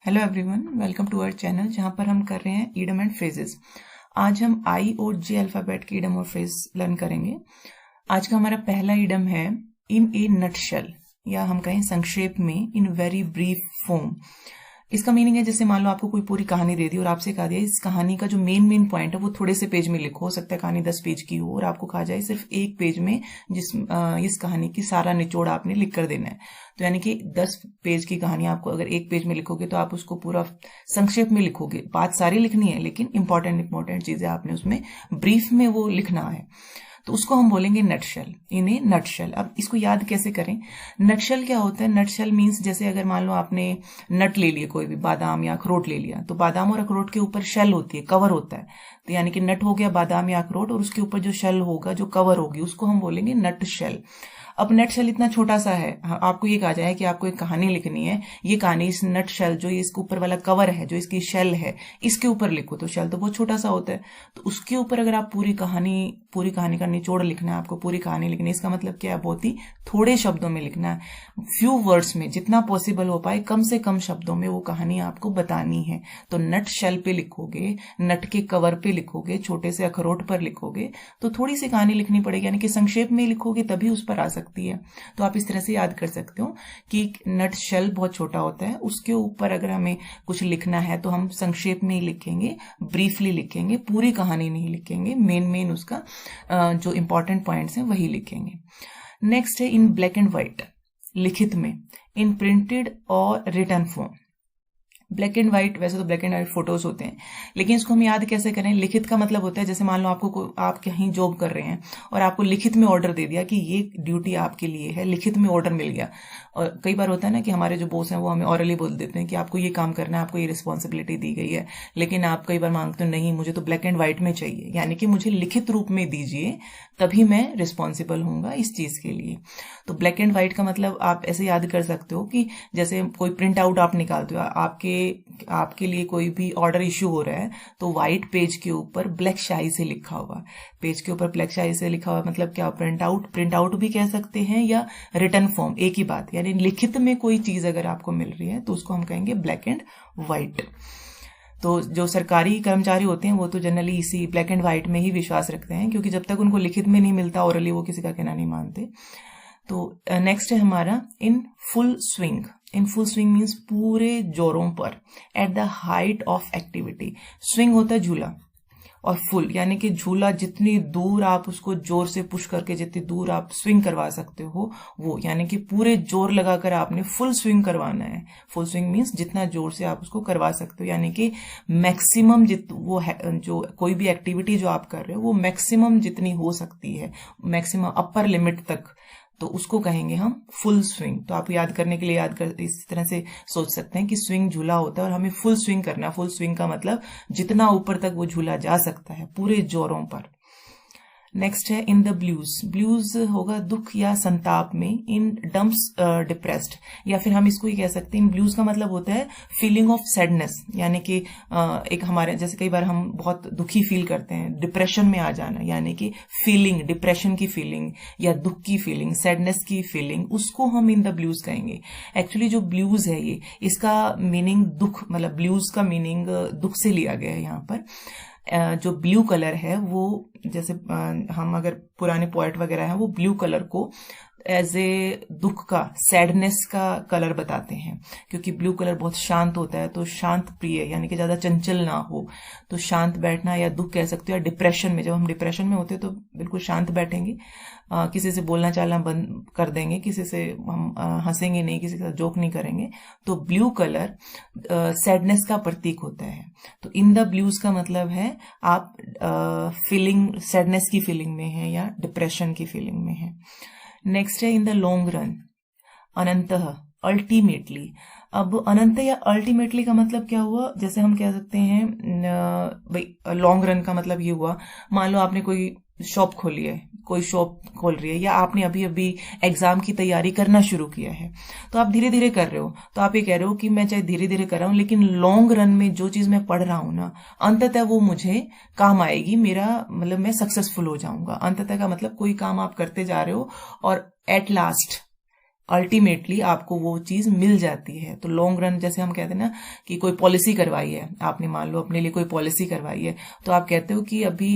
Hello everyone, welcome to our channel जहां पर हम कर रहे हैं ईडम एंड फ्रेजेस। आज हम आई और जे अल्फाबेट के ईडम और फ्रेज लर्न करेंगे। आज का हमारा पहला ईडम है इन ए नटशेल, या हम कहें संक्षेप में इन वेरी ब्रीफ फॉर्म। इसका मीनिंग है जैसे मान लो आपको कोई पूरी कहानी दे दी और आपसे कहा दिया इस कहानी का जो मेन पॉइंट है वो थोड़े से पेज में लिखो। हो सकता है कहानी 10 पेज की हो और आपको कहा जाए सिर्फ एक पेज में इस कहानी की सारा निचोड़ आपने लिख कर देना है। तो यानी कि 10 पेज की कहानी आपको अगर एक पेज में लिखोगे तो आप उसको पूरा संक्षेप में लिखोगे। बात सारी लिखनी है लेकिन इंपॉर्टेंट चीजें आपने उसमें ब्रीफ में वो लिखना है। तो उसको हम बोलेंगे नटशेल, इन ए नटशेल। अब इसको याद कैसे करें? नटशेल क्या होता है? नटशेल मीन्स जैसे अगर मान लो आपने नट ले लिए, कोई भी बादाम या अखरोट ले लिया, तो बादाम और अखरोट के ऊपर शेल होती है, कवर होता है। तो यानी कि नट हो गया बादाम या अखरोट और उसके ऊपर जो शेल होगा, जो कवर होगी, उसको हम बोलेंगे नटशेल। अब नटशेल इतना छोटा सा है, आपको ये कहा जाए कि आपको एक कहानी लिखनी है, ये कहानी इस नटशेल जो इसके ऊपर वाला कवर है, जो इसकी शेल है, इसके ऊपर लिखो। तो शेल तो बहुत छोटा सा होता है, तो उसके ऊपर अगर आप पूरी कहानी का निचोड़ लिखना है, आपको पूरी कहानी लिखनी है। इसका मतलब क्या है? बहुत ही थोड़े शब्दों में लिखना है, फ्यू वर्ड्स में, जितना पॉसिबल हो पाए कम से कम शब्दों में वो कहानी आपको बतानी है। तो नट शेल पे लिखोगे, नट के कवर पे लिखोगे, छोटे से अखरोट पर लिखोगे, तो थोड़ी सी कहानी लिखनी पड़ेगी, यानी कि संक्षेप में लिखोगे तभी उस पर आ सकती है। तो आप इस तरह से याद कर सकते हो कि नट शेल बहुत छोटा होता है, उसके ऊपर अगर हमें कुछ लिखना है तो हम संक्षेप में ही लिखेंगे, ब्रीफली लिखेंगे, पूरी कहानी नहीं लिखेंगे, मेन उसका जो इंपॉर्टेंट पॉइंट्स हैं वही लिखेंगे। नेक्स्ट है इन ब्लैक एंड व्हाइट, लिखित में, इन प्रिंटेड और written form. Black and white, वैसे तो ब्लैक एंड व्हाइट फोटोज होते हैं, लेकिन इसको हम याद कैसे करें? लिखित का मतलब होता है जैसे मान लो आप कहीं जॉब कर रहे हैं और आपको लिखित में ऑर्डर दे दिया कि ये ड्यूटी आपके लिए है, लिखित में ऑर्डर मिल गया। और कई बार होता है ना कि हमारे जो बॉस हैं वो हमें ऑरली बोल देते हैं कि आपको ये काम करना है, आपको ये रिस्पॉन्सिबिलिटी दी गई है, लेकिन आप कई बार मांगते हो नहीं, मुझे तो ब्लैक एंड व्हाइट में चाहिए, यानी कि मुझे लिखित रूप में दीजिए, तभी मैं रिस्पॉन्सिबल हूंगा इस चीज के लिए। तो ब्लैक एंड व्हाइट का मतलब आप ऐसे याद कर सकते हो कि जैसे कोई प्रिंट आउट आप निकालते हो, आपके लिए कोई भी ऑर्डर इश्यू हो रहा है, तो व्हाइट पेज के ऊपर ब्लैक शाई से लिखा हुआ, पेज के ऊपर ब्लैक शाई से लिखा हुआ मतलब क्या? प्रिंट आउट भी कह सकते हैं या रिटन फॉर्म, एक ही बात। यानी लिखित में कोई चीज अगर आपको मिल रही है तो उसको हम कहेंगे ब्लैक एंड व्हाइट। तो जो सरकारी कर्मचारी होते हैं वो तो जनरली इसी ब्लैक एंड व्हाइट में ही विश्वास रखते हैं, क्योंकि जब तक उनको लिखित में नहीं मिलता ओरली वो किसी का कहना नहीं मानते। तो नेक्स्ट है हमारा in full swing. In full swing means पूरे जोरों पर, at the height of activity. Swing होता है झूला, और फुल यानी कि झूला जितनी दूर आप उसको जोर से पुश करके जितनी दूर आप स्विंग करवा सकते हो वो, यानी कि पूरे जोर लगाकर आपने फुल स्विंग करवाना है। फुल स्विंग मीन्स जितना जोर से आप उसको करवा सकते हो, यानी कि मैक्सिमम वो है, जो कोई भी एक्टिविटी जो आप कर रहे हो वो मैक्सिमम जितनी हो सकती है, मैक्सिमम अपर लिमिट तक, तो उसको कहेंगे हम फुल स्विंग। तो आप याद करने के लिए इस तरह से सोच सकते हैं कि स्विंग झूला होता है और हमें फुल स्विंग करना है। फुल स्विंग का मतलब जितना ऊपर तक वो झूला जा सकता है, पूरे जोरों पर। नेक्स्ट है इन द ब्लूज। ब्लूज होगा दुख या संताप में, इन डम्प्स डिप्रेस्ड, या फिर हम इसको ही कह सकते हैं, इन ब्लूज का मतलब होता है फीलिंग ऑफ सैडनेस, यानी कि एक हमारे जैसे कई बार हम बहुत दुखी फील करते हैं, डिप्रेशन में आ जाना, यानी कि फीलिंग, डिप्रेशन की फीलिंग या दुख की फीलिंग, सैडनेस की फीलिंग, उसको हम इन द ब्लूज कहेंगे। एक्चुअली जो ब्लूज है ये, इसका मीनिंग दुख, मतलब ब्लूज का मीनिंग दुख से लिया गया है यहाँ पर। जो ब्लू कलर है वो, जैसे हम अगर पुराने पोएट वगैरह हैं वो ब्लू कलर को एज ए दुख का, सैडनेस का कलर बताते हैं, क्योंकि ब्लू कलर बहुत शांत होता है, तो शांत प्रिय, यानी कि ज्यादा चंचल ना हो, तो शांत बैठना या दुख कह सकते हो। या डिप्रेशन में, जब हम डिप्रेशन में होते हैं तो बिल्कुल शांत बैठेंगे, किसी से बोलना चालना बंद कर देंगे, किसी से हम हंसेंगे नहीं, किसी के साथ जोक नहीं करेंगे। तो ब्लू कलर सैडनेस का प्रतीक होता है। तो इन द ब्लूज का मतलब है आप फीलिंग, सैडनेस की फीलिंग में है या डिप्रेशन की फीलिंग में है। नेक्स्ट है इन द लॉन्ग रन, अनंतः, अल्टीमेटली। अब अनंत या अल्टीमेटली का मतलब क्या हुआ? जैसे हम कह सकते हैं भाई लॉन्ग रन का मतलब ये हुआ, मान लो आपने कोई शॉप खोली है, कोई शॉप खोल रही है, या आपने अभी अभी एग्जाम की तैयारी करना शुरू किया है, तो आप धीरे धीरे कर रहे हो, तो आप ये कह रहे हो कि मैं चाहे धीरे धीरे कर रहा हूं लेकिन लॉन्ग रन में जो चीज मैं पढ़ रहा हूं ना, अंततः वो मुझे काम आएगी, मेरा मतलब मैं सक्सेसफुल हो जाऊंगा। अंततः का मतलब कोई काम आप करते जा रहे हो और एट लास्ट अल्टीमेटली आपको वो चीज मिल जाती है। तो लॉन्ग रन, जैसे हम कहते हैं ना कि कोई पॉलिसी करवाई है आपने, मान लो अपने लिए कोई पॉलिसी करवाई है, तो आप कहते हो कि अभी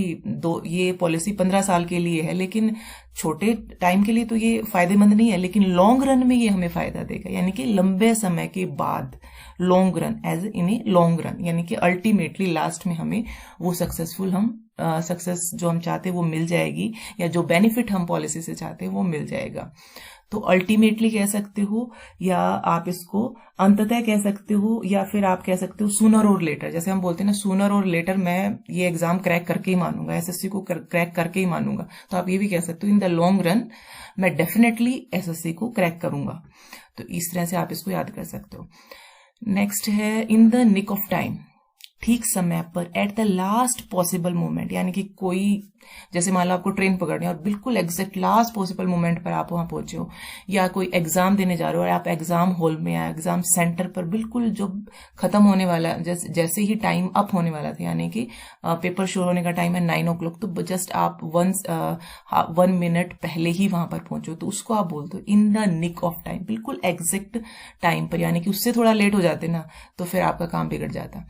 ये पॉलिसी 15 साल के लिए है, लेकिन छोटे टाइम के लिए तो ये फायदेमंद नहीं है, लेकिन लॉन्ग रन में ये हमें फायदा देगा। यानी कि लंबे समय के बाद long run, as in a long run, यानी कि अल्टीमेटली लास्ट में हमें वो सक्सेस जो हम चाहते हैं वो मिल जाएगी, या जो बेनिफिट हम पॉलिसी से चाहते हैं वो मिल जाएगा। तो अल्टीमेटली कह सकते हो, या आप इसको अंततः कह सकते हो, या फिर आप कह सकते हो सूनर और लेटर। जैसे हम बोलते हैं ना, सूनर और लेटर मैं ये एग्जाम क्रैक करके ही मानूंगा, एसएससी को क्रैक करके ही मानूंगा। तो आप ये भी कह सकते हो इन द लॉन्ग रन मैं डेफिनेटली एसएससी को क्रैक करूंगा। तो इस तरह से आप इसको याद कर सकते हो। नेक्स्ट है in the nick of time, ठीक समय पर, at the last possible moment. यानी कि कोई, जैसे मान लो आपको ट्रेन पकड़नी है और बिल्कुल एग्जैक्ट लास्ट पॉसिबल मोमेंट पर आप वहां पहुंचे हो, या कोई एग्जाम देने जा रहे हो और आप एग्जाम हॉल में या एग्जाम सेंटर पर बिल्कुल जो खत्म होने वाला, जैसे ही टाइम अप होने वाला था, यानी कि पेपर शुरू होने का टाइम है 9 o'clock, तो जस्ट आप 1 minute पहले ही वहां पर पहुंचो, तो उसको आप बोलते हो in the nick of time, बिल्कुल एग्जैक्ट टाइम पर। यानी कि उससे थोड़ा लेट हो जाते ना तो फिर आपका काम बिगड़ जाता।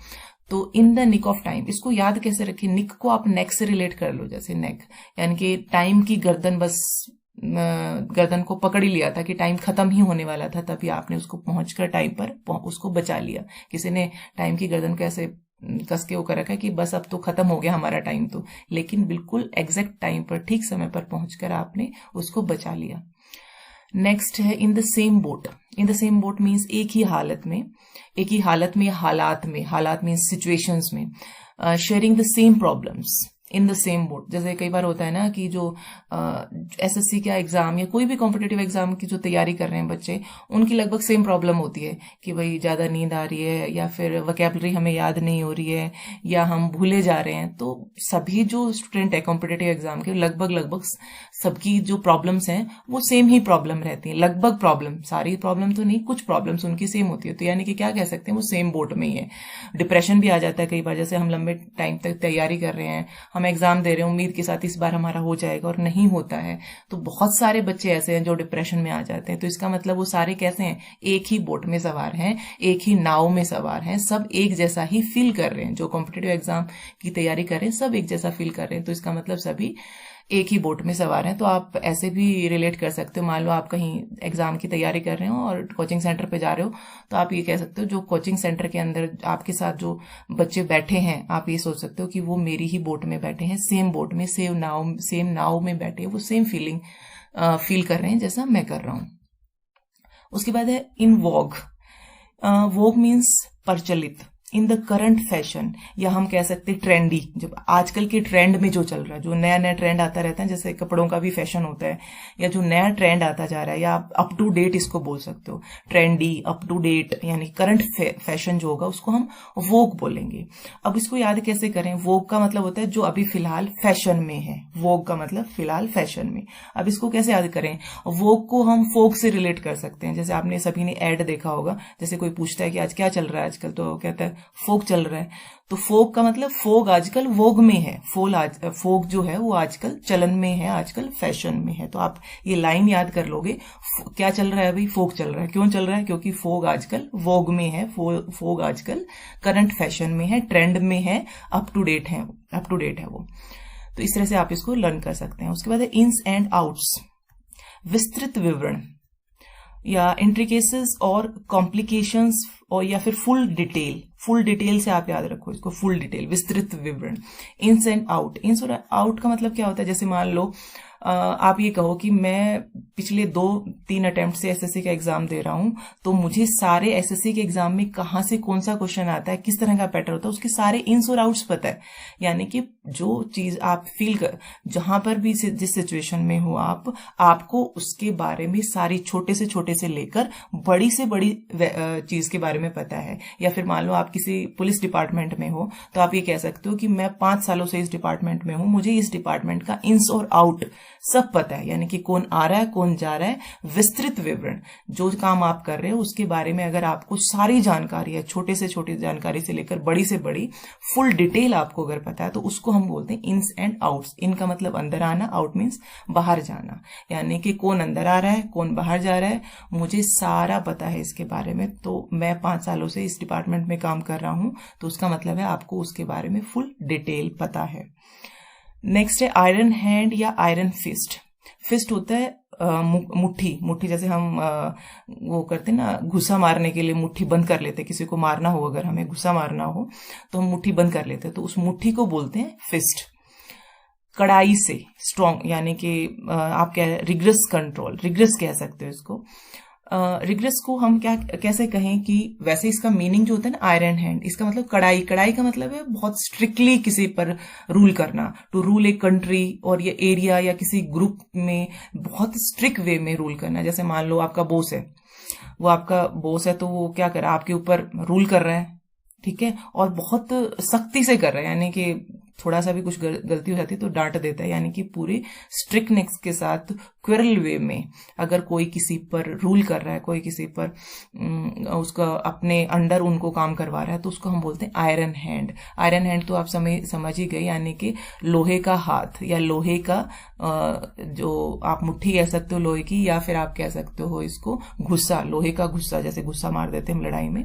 तो in the nick of time, इसको याद कैसे रखें? निक को आप नेक से रिलेट कर लो, जैसे नेक यानी कि टाइम की गर्दन, बस गर्दन को पकड़ ही लिया था कि टाइम खत्म ही होने वाला था, तभी आपने उसको पहुंचकर टाइम पर उसको बचा लिया। किसी ने टाइम की गर्दन को ऐसे कस के वो कर रखा है कि बस अब तो खत्म हो गया हमारा टाइम, तो लेकिन बिल्कुल एग्जैक्ट टाइम पर, ठीक समय पर पहुंचकर आपने उसको बचा लिया। नेक्स्ट है in the same boat. In the same boat means एक ही हालत में, हालात में सिचुएशंस में, sharing the same problems in the same boat. जैसे कई बार होता है ना कि जो एसएससी का एग्जाम या कोई भी कॉम्पिटिटिव एग्जाम की जो तैयारी कर रहे हैं बच्चे, उनकी लगभग सेम प्रॉब्लम होती है कि भाई ज्यादा नींद आ रही है, या फिर वोकैबुलरी हमें याद नहीं हो रही है, या हम भूले जा रहे हैं। तो सभी जो स्टूडेंट है कॉम्पिटिटिव एग्जाम के, लगभग सबकी जो प्रॉब्लम्स हैं वो सेम ही प्रॉब्लम रहती है। लगभग प्रॉब्लम, सारी प्रॉब्लम तो नहीं, कुछ प्रॉब्लम्स उनकी सेम होती है। तो यानी कि क्या कह सकते हैं, वो सेम बोट में ही है। डिप्रेशन भी आ जाता है कई बार, जैसे हम लंबे टाइम तक तैयारी कर रहे हैं, हम एग्जाम दे रहे हैं उम्मीद के साथ इस बार हमारा हो जाएगा और नहीं होता है, तो बहुत सारे बच्चे ऐसे हैं जो डिप्रेशन में आ जाते हैं। तो इसका मतलब वो सारे कैसे हैं, एक ही बोट में सवार हैं, एक ही नाव में सवार हैं, सब एक जैसा ही फील कर रहे हैं। जो कॉम्पिटिटिव एग्जाम की तैयारी कर रहे हैं सब एक जैसा फील कर रहे हैं, तो इसका मतलब सभी एक ही बोट में सवार हैं। तो आप ऐसे भी रिलेट कर सकते हो, मान लो आप कहीं एग्जाम की तैयारी कर रहे हो और कोचिंग सेंटर पे जा रहे हो, तो आप ये कह सकते हो जो कोचिंग सेंटर के अंदर आपके साथ जो बच्चे बैठे हैं, आप ये सोच सकते हो कि वो मेरी ही बोट में बैठे हैं, सेम बोट में, सेम नाव में बैठे हैं, वो सेम फीलिंग फील कर रहे हैं जैसा मैं कर रहा हूं। उसके बाद है इन वॉग। वॉग मीन्स प्रचलित, इन द करंट फैशन, या हम कह सकते हैं ट्रेंडी। जब आजकल के ट्रेंड में जो चल रहा है, जो नया नया ट्रेंड आता रहता है, जैसे कपड़ों का भी फैशन होता है, या जो नया ट्रेंड आता जा रहा है, या अप टू डेट इसको बोल सकते हो, ट्रेंडी, अप टू डेट, यानी करंट फैशन जो होगा उसको हम वोग बोलेंगे। अब इसको याद कैसे करें? वोग का मतलब होता है जो अभी फिलहाल फैशन में है, वोग का मतलब फिलहाल फैशन में। अब इसको कैसे याद करें? वोग को हम फोक से रिलेट कर सकते हैं। जैसे आपने सभी ने एड देखा होगा, जैसे कोई पूछता है कि आज क्या चल रहा है आजकल, तो कहता है फोक चल रहा है। तो फोक का मतलब फोक आजकल वोग में है, फोक जो है वो आजकल चलन में है, आजकल फैशन में है। तो आप ये लाइन याद कर लोगे, क्या चल रहा है अभी? फोक चल रहा है। क्यों चल रहा है? क्योंकि फोक आजकल वोग में है, फोक आजकल करंट फैशन में है, ट्रेंड में है, अप टू डेट है वो। तो इस तरह से आप इसको लर्न कर सकते हैं। उसके बाद है इन्स एंड आउट्स, विस्तृत विवरण या इंट्रिकेसेस और कॉम्प्लिकेशंस, और या फिर फुल डिटेल से आप याद रखो इसको, फुल डिटेल, विस्तृत विवरण। इन्स एंड आउट, इन्स और आउट का मतलब क्या होता है? जैसे मान लो आप ये कहो कि मैं पिछले 2-3 अटेम्प्ट से एसएससी का एग्जाम दे रहा हूं, तो मुझे सारे एसएससी के एग्जाम में कहां से कौन सा क्वेश्चन आता है, किस तरह का पैटर्न होता है, उसके सारे इन्स और आउट्स पता है। यानी कि जो चीज आप फील कर, जहां पर भी जिस सिचुएशन में हो आपको उसके बारे में सारी छोटे से लेकर बड़ी से बड़ी चीज के बारे में पता है। या फिर मान लो आप किसी पुलिस डिपार्टमेंट में हो, तो आप ये कह सकते हो कि मैं 5 सालों से इस डिपार्टमेंट में हूं, मुझे इस डिपार्टमेंट का इन्स और आउट सब पता है, यानी कि कौन आ रहा है कौन जा रहा है, विस्तृत विवरण, जो काम आप कर रहे हो उसके बारे में अगर आपको सारी जानकारी है, छोटे से छोटी जानकारी से लेकर बड़ी से बड़ी फुल डिटेल आपको अगर पता है, तो उसको हम बोलते हैं इन्स एंड आउट्स। इन का मतलब अंदर आना, आउट मीन्स बाहर जाना, यानी कि कौन अंदर आ रहा है कौन बाहर जा रहा है, मुझे सारा पता है इसके बारे में। तो मैं 5 सालों से इस डिपार्टमेंट में काम कर रहा हूं, तो उसका मतलब है आपको उसके बारे में फुल डिटेल पता है। नेक्स्ट है आयरन हैंड या आयरन फिस्ट। फिस्ट होता है मुट्ठी, मुट्ठी जैसे हम वो करते हैं ना, घुसा मारने के लिए मुट्ठी बंद कर लेते, किसी को मारना हो, अगर हमें घुसा मारना हो तो हम मुट्ठी बंद कर लेते, तो उस मुट्ठी को बोलते हैं फिस्ट। कड़ाई से, स्ट्रॉन्ग, यानी कि आप क्या, रिग्रेस कंट्रोल, रिग्रेस कह सकते हो इसको। रिग्रेस को हम क्या कैसे कहें कि वैसे इसका मीनिंग जो होता है ना आयरन हैंड, इसका मतलब कड़ाई, कड़ाई का मतलब है बहुत स्ट्रिक्टली किसी पर रूल करना, टू रूल ए कंट्री और ये एरिया या किसी ग्रुप में बहुत स्ट्रिक्ट वे में रूल करना। जैसे मान लो आपका बॉस है, वो आपका बॉस है तो वो क्या कर रहा है, आपके ऊपर रूल कर रहा है, ठीक है, और बहुत सख्ती से कर रहा है, यानी कि थोड़ा सा भी कुछ गलती हो जाती है तो डांट देता है, यानी कि पूरी स्ट्रिक्टनेस के साथ क्विरल वे में अगर कोई किसी पर रूल कर रहा है, कोई किसी पर उसका अपने अंडर उनको काम करवा रहा है, तो उसको हम बोलते हैं आयरन हैंड। आयरन हैंड तो आप समझ ही गए, यानी कि लोहे का हाथ या लोहे का जो आप मुट्ठी कह सकते हो लोहे की, या फिर आप कह सकते हो इसको गुस्सा, लोहे का गुस्सा, जैसे गुस्सा मार देते हैं हम लड़ाई में,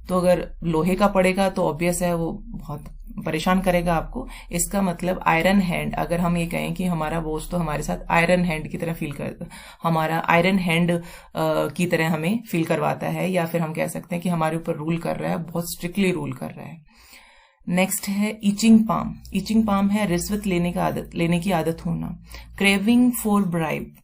तो अगर लोहे का पड़ेगा तो ऑब्वियस है वो बहुत परेशान करेगा आपको। इसका मतलब आयरन हैंड, अगर हम ये कहें कि हमारा बॉस तो हमारे साथ आयरन हैंड की तरह फील कर, हमारा आयरन हैंड की तरह हमें फील करवाता है, या फिर हम कह सकते हैं कि हमारे ऊपर रूल कर रहा है, बहुत स्ट्रिक्टली रूल कर रहा है। नेक्स्ट है इचिंग पाम। इचिंग पाम है रिश्वत लेने की आदत होना। क्रेविंग फॉर ब्राइब,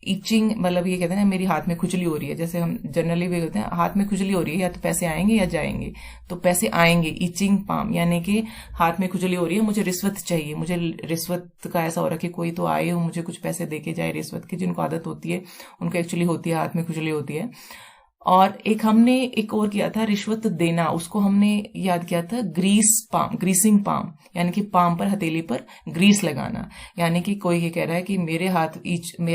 इचिंग मतलब ये कहते हैं ना मेरी हाथ में खुजली हो रही है, जैसे हम जनरली भी होते हैं हाथ में खुजली हो रही है, या तो पैसे आएंगे या जाएंगे, तो पैसे आएंगे, इचिंग पाम, यानी कि हाथ में खुजली हो रही है, मुझे रिश्वत चाहिए, मुझे रिश्वत का ऐसा हो रहा है कि कोई तो आए हो मुझे कुछ पैसे देके जाए रिश्वत की, जिनको आदत होती है उनको एक्चुअली होती है, हाथ में खुजली होती है। और हमने एक और किया था रिश्वत देना, उसको हमने याद किया था ग्रीस पाम, ग्रीसिंग पाम, यानी कि पाम पर, हथेली पर ग्रीस लगाना, यानी कि कोई ये कह रहा है कि मेरे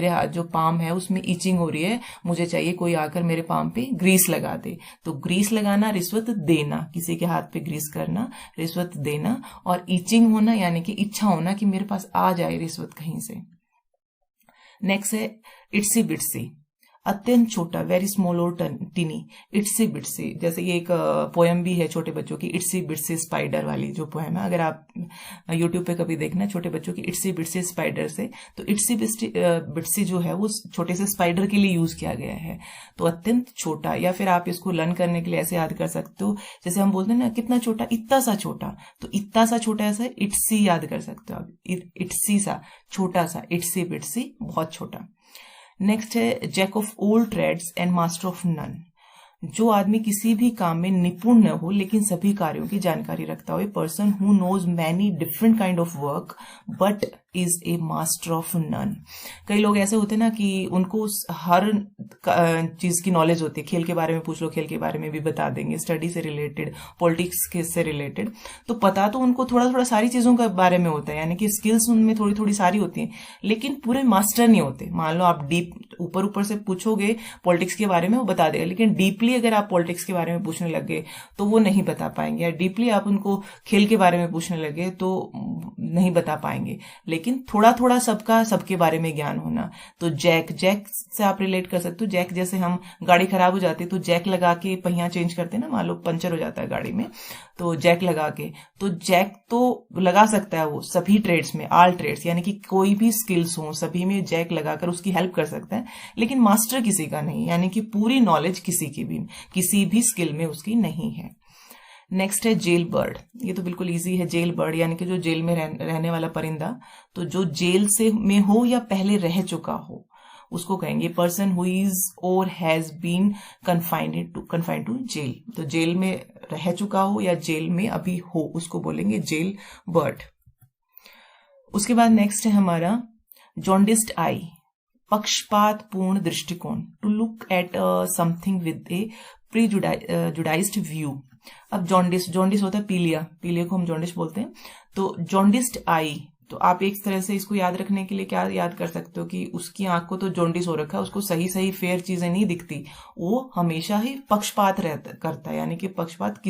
हाथ जो पाम है उसमें ईचिंग हो रही है, मुझे चाहिए कोई आकर मेरे पाम पे ग्रीस लगा दे। तो ग्रीस लगाना, रिश्वत देना, किसी के हाथ पे ग्रीस करना, रिश्वत देना, और ईचिंग होना यानी कि इच्छा होना कि मेरे पास आ जाए रिश्वत कहीं से। नेक्स्ट है इट्सी बिट्सी, अत्यंत छोटा, वेरी स्मॉल और टिनी, इट्सी बिट्सी, जैसे ये एक पोएम भी है छोटे बच्चों की, इट्सी बिट्सी स्पाइडर वाली जो पोएम है, अगर आप यूट्यूब पे कभी देखना छोटे बच्चों की इट्सी बिट्सी स्पाइडर से, तो इट्सी बिट्सी जो है वो छोटे से स्पाइडर के लिए यूज किया गया है। तो अत्यंत छोटा, या फिर आप इसको लर्न करने के लिए ऐसे याद कर सकते हो, जैसे हम बोलते हैं ना कितना छोटा, इतना सा छोटा, तो इतना सा छोटा ऐसा इट्सी याद कर सकते हो आप, इट्सी सा छोटा सा, इट्सी बिट्सी बहुत छोटा। नेक्स्ट है jack of all trades and master of none, जो आदमी किसी भी काम में निपुण न हो लेकिन सभी कार्यों की जानकारी रखता हो, a person who knows many different kind of work but is a master of none. कई लोग ऐसे होते हैं ना कि उनको हर चीज की नॉलेज होती है, खेल के बारे में पूछ लो, खेल के बारे में भी बता देंगे, स्टडी से रिलेटेड, पॉलिटिक्स के से रिलेटेड, तो पता तो उनको थोड़ा थोड़ा सारी चीजों के बारे में होता है, यानी कि स्किल्स उनमें थोड़ी थोड़ी सारी होती हैं, लेकिन पूरे मास्टर नहीं होते। मान लो आप डीप ऊपर ऊपर से पूछोगे पॉलिटिक्स के बारे में, वो बता देगा, लेकिन डीपली अगर आप पॉलिटिक्स के बारे में पूछने लगे तो वो नहीं बता पाएंगे, या डीपली आप उनको खेल के बारे में पूछने लगे तो नहीं बता पाएंगे, लेकिन थोड़ा थोड़ा सबके बारे में ज्ञान होना। तो जैक से आप रिलेट कर सकते हो, जैक जैसे हम गाड़ी खराब हो जाती है तो जैक लगा के पहिया चेंज करते हैं ना, मान लो पंचर हो जाता है गाड़ी में, तो जैक लगा के, तो जैक तो लगा सकता है वो सभी ट्रेड्स में, ऑल ट्रेड्स, यानी कि कोई भी स्किल्स हो सभी में जैक लगाकर उसकी हेल्प कर सकता है, लेकिन मास्टर किसी का नहीं, यानी कि पूरी नॉलेज किसी भी स्किल में उसकी नहीं है। नेक्स्ट है जेल बर्ड, ये तो बिल्कुल इजी है, जेल बर्ड यानी कि जो जेल में रहने वाला परिंदा, तो जो जेल में हो या पहले रह चुका हो उसको कहेंगे पर्सन हु इज और has been confined to jail, तो जेल में रह चुका हो या जेल में अभी हो उसको बोलेंगे जेल बर्ड। उसके बाद नेक्स्ट है हमारा जॉन्डिस्ड आई, पक्षपात पूर्ण दृष्टिकोण, to look at something with a prejudiced view. अब जॉन्डिस होता है पीलिया को हम जॉन्डिस बोलते हैं, तो जॉन्डिस्ड आई तो आप एक तरह से इसको याद रखने के लिए क्या याद कर सकते हो कि उसकी आंख को तो जॉन्डिस हो रखा है, उसको सही सही फेयर चीजें नहीं दिखती, वो हमेशा ही पक्षपात करता है, यानी कि पक्षपात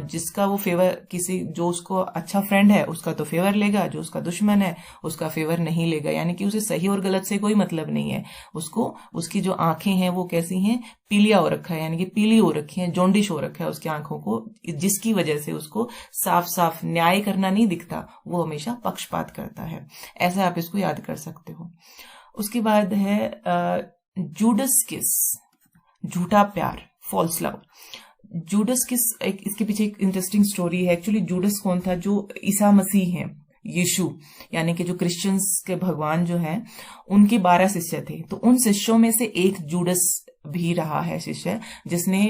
जिसका वो फेवर, किसी जो उसको अच्छा फ्रेंड है उसका तो फेवर लेगा, जो उसका दुश्मन है उसका फेवर नहीं लेगा, यानी कि उसे सही और गलत से कोई मतलब नहीं है। उसको उसकी जो आंखें हैं वो कैसी हैं, पीलिया हो रखा है, यानी कि पीली हो रखी है, जॉन्डिस हो रखा है उसकी आंखों को, जिसकी वजह से उसको साफ साफ न्याय करना नहीं दिखता, वो हमेशा पक्षपात करता है। ऐसा आप इसको याद कर सकते हो। उसके बाद है जूडस किस, झूठा प्यार, फॉल्स लव। जूडस किस, इसके पीछे एक इंटरेस्टिंग स्टोरी है। एक्चुअली जूडस कौन था, जो ईसा मसीह हैं, यीशु यानी कि जो क्रिश्चियंस के भगवान जो हैं, उनके 12 शिष्य थे। तो उन शिष्यों में से एक जूडस भी रहा है शिष्य, जिसने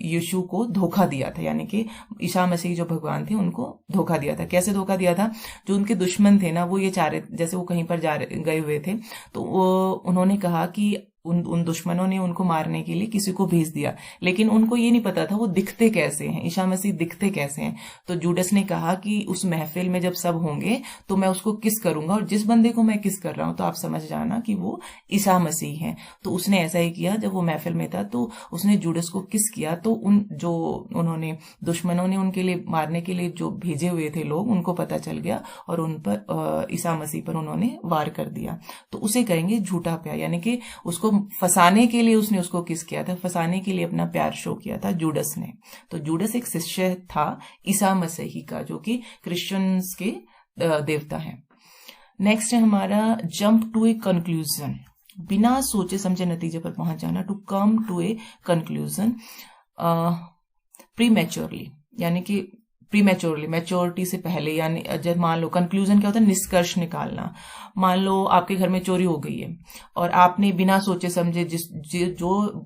यीशु को धोखा दिया था, यानी कि ईसा मसीह जो भगवान थे उनको धोखा दिया था। कैसे धोखा दिया था, जो उनके दुश्मन थे ना, वो ये चाह रहे, जैसे वो कहीं पर गए हुए थे, तो उन्होंने कहा कि उन दुश्मनों ने उनको मारने के लिए किसी को भेज दिया, लेकिन उनको ये नहीं पता था वो दिखते कैसे हैं, ईसा मसीह दिखते कैसे हैं। तो जूडस ने कहा कि उस महफिल में जब सब होंगे तो मैं उसको किस करूंगा, और जिस बंदे को मैं किस कर रहा हूं तो आप समझ जाना कि वो ईसा मसीह हैं। तो उसने ऐसा ही किया, जब वो महफिल में था तो उसने जूडस को किस किया, तो उन्होंने दुश्मनों ने उनके लिए मारने के लिए जो भेजे हुए थे लोग, उनको पता चल गया और उन पर ईसा मसीह पर उन्होंने वार कर दिया। तो उसे कहेंगे झूठा प्यार, यानी कि उसको फंसाने के लिए उसने उसको किस किया था, फंसाने के लिए अपना प्यार शो किया था जूडस ने। तो जूडस एक शिष्य था ईसा मसीह का, जो कि क्रिश्चियंस के देवता है। नेक्स्ट है हमारा जंप टू ए कंक्लूजन, बिना सोचे समझे नतीजे पर पहुंच जाना, to come to a conclusion prematurely, यानी कि प्रीमेच्योरली, मैच्योरिटी से पहले, यानी जब मान लो कंक्लूजन क्या होता है, निष्कर्ष निकालना। मान लो आपके घर में चोरी हो गई है और आपने बिना सोचे समझे, जो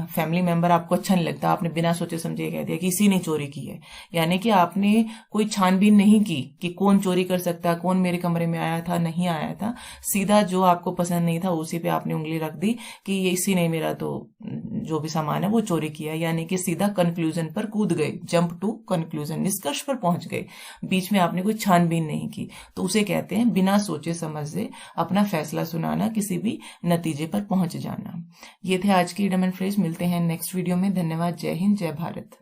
फैमिली मेंबर आपको अच्छा नहीं लगता, आपने बिना सोचे समझे कह दिया कि इसी ने चोरी की है, यानी कि आपने कोई छानबीन नहीं की कि कौन चोरी कर सकता है, कौन मेरे कमरे में आया था, नहीं आया था, सीधा जो आपको पसंद नहीं था उसी पे आपने उंगली रख दी कि ये इसी ने मेरा तो जो भी सामान है वो चोरी किया, यानी कि सीधा कंक्लूजन पर कूद गए, जंप टू कंक्लूजन, निष्कर्ष पर पहुंच गए, बीच में आपने कोई छानबीन नहीं की। तो उसे कहते हैं बिना सोचे समझे अपना फैसला सुनाना, किसी भी नतीजे पर पहुंच जाना। ये थे आज की इडम एंड फ्रेज। मिलते हैं नेक्स्ट वीडियो में। धन्यवाद। जय हिंद, जय भारत।